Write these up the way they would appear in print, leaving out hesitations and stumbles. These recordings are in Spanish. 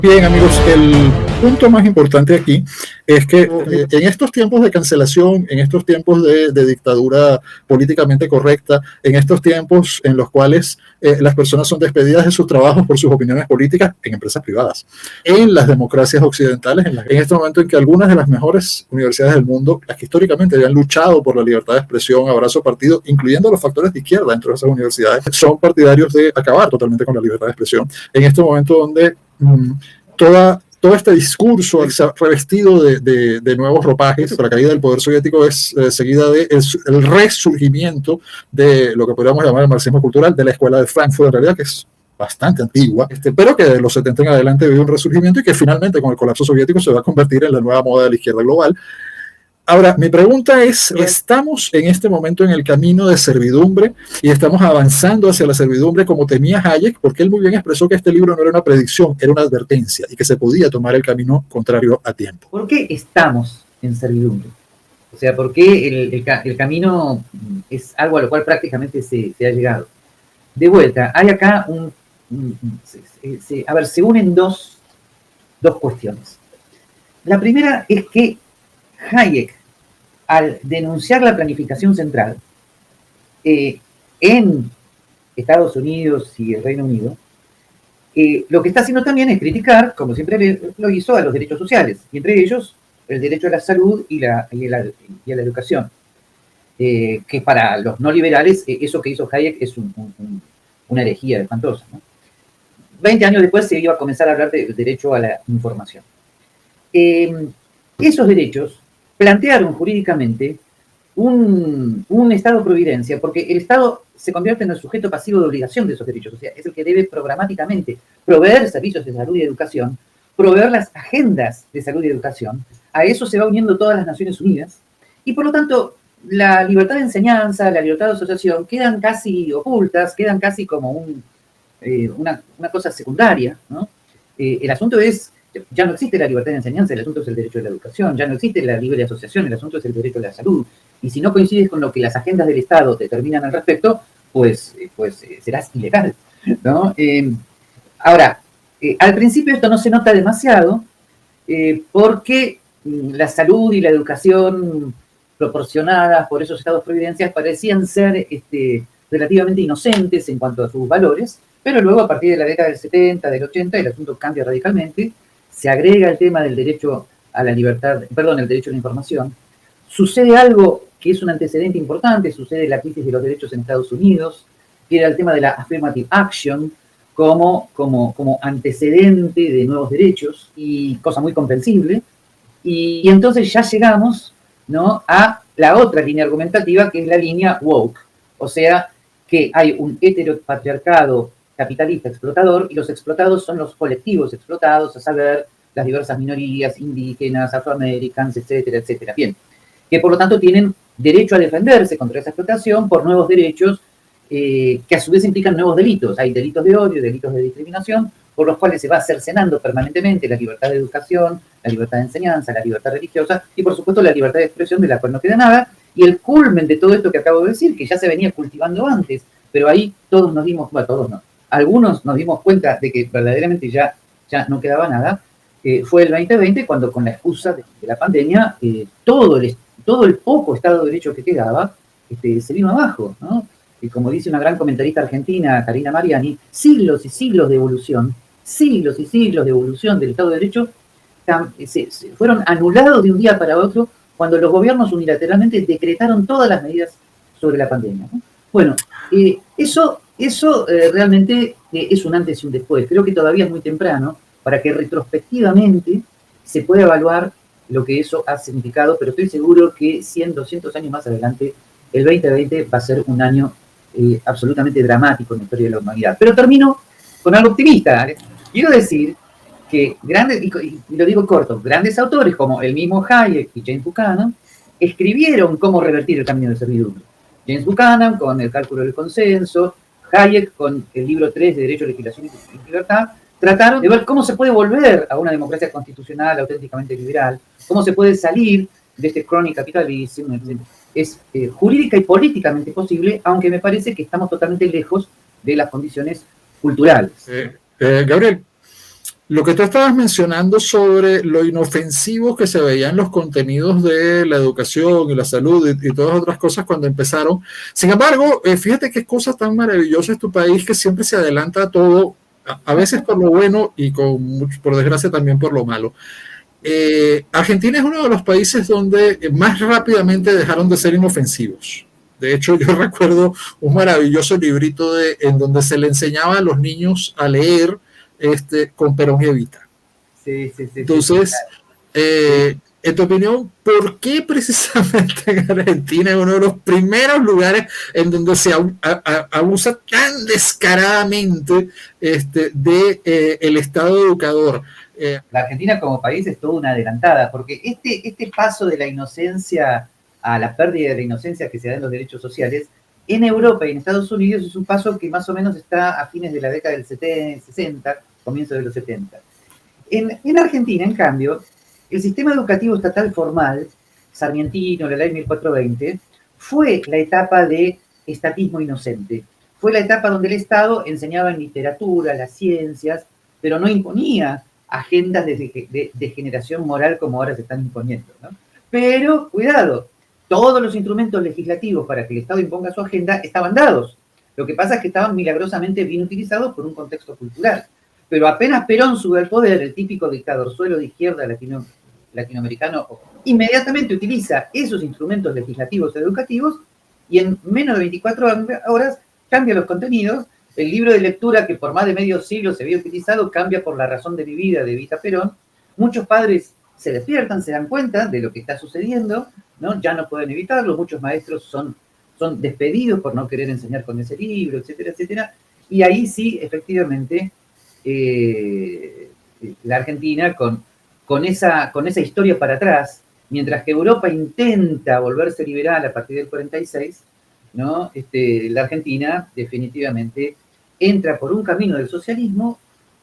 Bien, amigos, el punto más importante aquí es que en estos tiempos de cancelación, en estos tiempos de dictadura políticamente correcta, en estos tiempos en los cuales las personas son despedidas de sus trabajos por sus opiniones políticas en empresas privadas, en las democracias occidentales, en este momento en que algunas de las mejores universidades del mundo, las que históricamente habían luchado por la libertad de expresión, abrazo partido, incluyendo los factores de izquierda dentro de esas universidades, son partidarios de acabar totalmente con la libertad de expresión. En este momento donde todo este discurso revestido de nuevos ropajes, la caída del poder soviético es seguida del el resurgimiento de lo que podríamos llamar el marxismo cultural, de la escuela de Frankfurt, en realidad, que es bastante antigua, pero que de los 70 en adelante vive un resurgimiento y que finalmente con el colapso soviético se va a convertir en la nueva moda de la izquierda global. Ahora, mi pregunta es, ¿estamos en este momento en el camino de servidumbre y estamos avanzando hacia la servidumbre como temía Hayek? Porque él muy bien expresó que este libro no era una predicción, era una advertencia y que se podía tomar el camino contrario a tiempo. ¿Por qué estamos en servidumbre? O sea, ¿por qué el camino es algo a lo cual prácticamente se ha llegado? De vuelta, hay acá se unen dos cuestiones. La primera es que Hayek, al denunciar la planificación central en Estados Unidos y el Reino Unido, lo que está haciendo también es criticar, como siempre lo hizo, a los derechos sociales, y entre ellos el derecho a la salud y a la educación, que para los no liberales eso que hizo Hayek es una herejía espantosa, ¿no? 20 años después se iba a comenzar a hablar del derecho a la información. Esos derechos plantearon jurídicamente un Estado-providencia, porque el Estado se convierte en el sujeto pasivo de obligación de esos derechos, o sea, es el que debe programáticamente proveer servicios de salud y educación, proveer las agendas de salud y educación. A eso se va uniendo todas las Naciones Unidas, y por lo tanto, la libertad de enseñanza, la libertad de asociación, quedan casi ocultas, quedan casi como una cosa secundaria, ¿no? El asunto es, ya no existe la libertad de enseñanza, el asunto es el derecho a la educación, ya no existe la libre asociación, el asunto es el derecho a la salud. Y si no coincides con lo que las agendas del Estado determinan al respecto, pues serás ilegal, ¿no? Ahora, al principio esto no se nota demasiado porque la salud y la educación proporcionadas por esos estados providenciales parecían ser relativamente inocentes en cuanto a sus valores, pero luego a partir de la década del 70, del 80, el asunto cambia radicalmente, se agrega el tema del derecho a la libertad, perdón, el derecho a la información. Sucede algo que es un antecedente importante, sucede la crisis de los derechos en Estados Unidos, que era el tema de la affirmative action como antecedente de nuevos derechos, y cosa muy comprensible. Y entonces ya llegamos, ¿no?, a la otra línea argumentativa, que es la línea woke. O sea, que hay un heteropatriarcado capitalista explotador y los explotados son los colectivos explotados, a saber, las diversas minorías indígenas, afroamericanas, etcétera, etcétera. Bien, que por lo tanto tienen derecho a defenderse contra esa explotación por nuevos derechos que a su vez implican nuevos delitos. Hay delitos de odio, delitos de discriminación, por los cuales se va cercenando permanentemente la libertad de educación, la libertad de enseñanza, la libertad religiosa y por supuesto la libertad de expresión, de la cual no queda nada. Y el culmen de todo esto que acabo de decir, que ya se venía cultivando antes, pero ahí todos nos dimos, bueno, todos no, algunos nos dimos cuenta de que verdaderamente ya no quedaba nada, fue el 2020 cuando con la excusa de la pandemia todo el poco Estado de Derecho que quedaba se vino abajo, ¿no? Y como dice una gran comentarista argentina, Karina Mariani, siglos y siglos de evolución del Estado de Derecho se fueron anulados de un día para otro cuando los gobiernos unilateralmente decretaron todas las medidas sobre la pandemia, ¿no? Bueno, eso realmente es un antes y un después. Creo que todavía es muy temprano para que retrospectivamente se pueda evaluar lo que eso ha significado, pero estoy seguro que 100, 200 años más adelante, el 2020 va a ser un año absolutamente dramático en la historia de la humanidad. Pero termino con algo optimista. Quiero decir que grandes, y lo digo corto, grandes autores como el mismo Hayek y James Buchanan escribieron cómo revertir el camino de servidumbre. James Buchanan con el cálculo del consenso, Hayek con el libro 3 de Derecho, Legislación y Libertad, trataron de ver cómo se puede volver a una democracia constitucional auténticamente liberal, cómo se puede salir de este chronic capitalism. Es jurídica y políticamente posible, aunque me parece que estamos totalmente lejos de las condiciones culturales. Gabriel, Lo que tú estabas mencionando sobre lo inofensivos que se veían los contenidos de la educación y la salud y todas otras cosas cuando empezaron. Sin embargo, fíjate qué cosa tan maravillosa es tu país, que siempre se adelanta a todo, a veces por lo bueno y por desgracia también por lo malo. Argentina es uno de los países donde más rápidamente dejaron de ser inofensivos. De hecho, yo recuerdo un maravilloso librito en donde se le enseñaba a los niños a leer con Perón y Evita. Sí. Entonces, en tu opinión, ¿por qué precisamente en Argentina es uno de los primeros lugares en donde se abusa tan descaradamente el Estado educador? La Argentina como país es toda una adelantada, porque este paso de la inocencia a la pérdida de la inocencia que se da en los derechos sociales, en Europa y en Estados Unidos es un paso que más o menos está a fines de la década del 60, comienzo de los 70. En Argentina, en cambio, el sistema educativo estatal formal, sarmientino, la ley 1420, fue la etapa de estatismo inocente. Fue la etapa donde el Estado enseñaba en literatura, las ciencias, pero no imponía agendas de generación moral como ahora se están imponiendo, ¿no? Pero, cuidado, todos los instrumentos legislativos para que el Estado imponga su agenda estaban dados. Lo que pasa es que estaban milagrosamente bien utilizados por un contexto cultural. Pero apenas Perón sube al poder, el típico dictadorzuelo de izquierda latinoamericano inmediatamente utiliza esos instrumentos legislativos educativos y en menos de 24 horas cambia los contenidos. El libro de lectura que por más de medio siglo se había utilizado cambia por La razón de mi vida de Evita Perón. Muchos padres se despiertan, se dan cuenta de lo que está sucediendo, ¿no? Ya no pueden evitarlo, muchos maestros son despedidos por no querer enseñar con ese libro, etcétera, etcétera. Y ahí sí, efectivamente, la Argentina con esa historia para atrás, mientras que Europa intenta volverse liberal a partir del 46, ¿no? La Argentina definitivamente entra por un camino del socialismo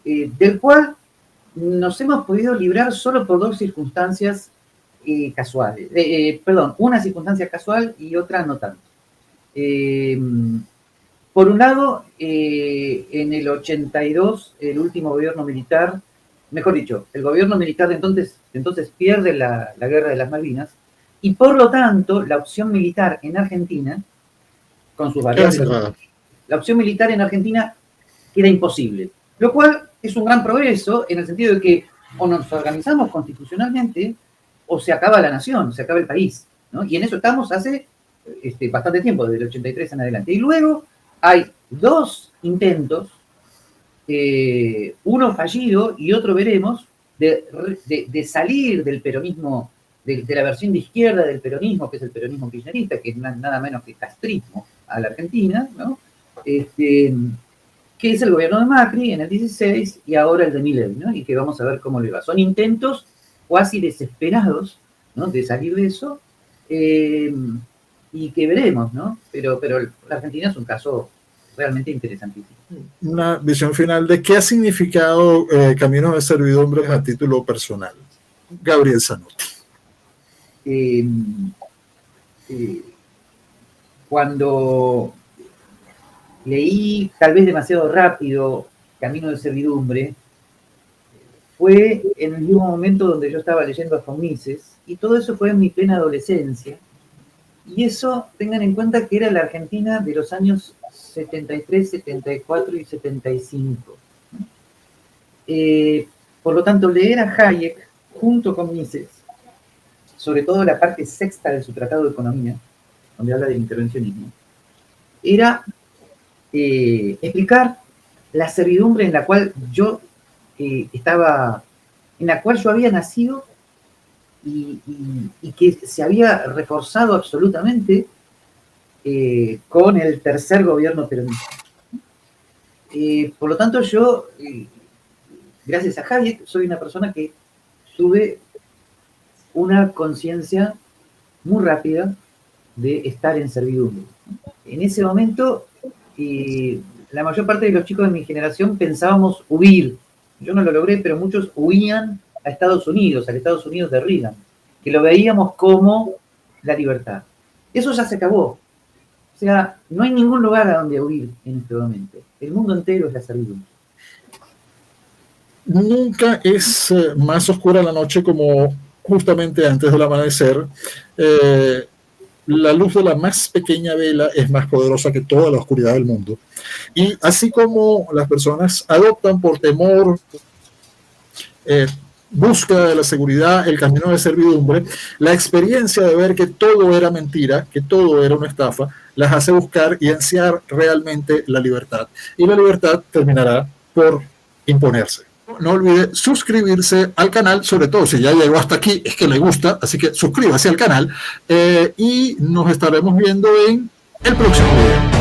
del cual nos hemos podido librar solo por dos circunstancias casuales. Una circunstancia casual y otra no tanto. Por un lado, en el 82, el último gobierno militar, mejor dicho, el gobierno militar de entonces pierde la guerra de las Malvinas, y por lo tanto, la opción militar en Argentina, con sus variables, la opción militar en Argentina queda imposible. Lo cual es un gran progreso en el sentido de que o nos organizamos constitucionalmente o se acaba la nación, se acaba el país, ¿no? Y en eso estamos hace bastante tiempo, desde el 83 en adelante. Y luego hay dos intentos, uno fallido y otro veremos, de salir del peronismo, de la versión de izquierda del peronismo, que es el peronismo kirchnerista, que es nada menos que castrismo a la Argentina, ¿no? Que es el gobierno de Macri en el 16 y ahora el de Milei, ¿no? Y que vamos a ver cómo le va. Son intentos cuasi desesperados, ¿no? De salir de eso, y que veremos, ¿no? Pero la Argentina es un caso realmente interesantísimo. Una visión final de qué ha significado Caminos de Servidumbre a título personal. Gabriel Zanotti. Cuando leí, tal vez demasiado rápido, Camino de Servidumbre, fue en el mismo momento donde yo estaba leyendo a von Mises, y todo eso fue en mi plena adolescencia. Y eso, tengan en cuenta que era la Argentina de los años 73, 74 y 75. Por lo tanto, leer a Hayek junto con Mises, sobre todo la parte sexta de su Tratado de Economía, donde habla del intervencionismo, era explicar la servidumbre en la cual yo estaba, en la cual yo había nacido y que se había reforzado absolutamente con el tercer gobierno peronista. Por lo tanto, yo, gracias a Hayek, soy una persona que tuve una conciencia muy rápida de estar en servidumbre. En ese momento, la mayor parte de los chicos de mi generación pensábamos huir. Yo no lo logré, pero muchos huían a Estados Unidos, al Estados Unidos de Reagan, que lo veíamos como la libertad. Eso ya se acabó. O sea, no hay ningún lugar a donde huir en este momento. El mundo entero es la servidumbre. nunca es más oscura la noche como justamente antes del amanecer. La luz de la más pequeña vela es más poderosa que toda la oscuridad del mundo. Y así como las personas adoptan por temor, búsqueda de la seguridad, el camino de servidumbre, la experiencia de ver que todo era mentira, que todo era una estafa, las hace buscar y ansiar realmente la libertad. Y la libertad terminará por imponerse. No olvide suscribirse al canal, sobre todo si ya llegó hasta aquí, es que le gusta, así que suscríbase al canal y nos estaremos viendo en el próximo video.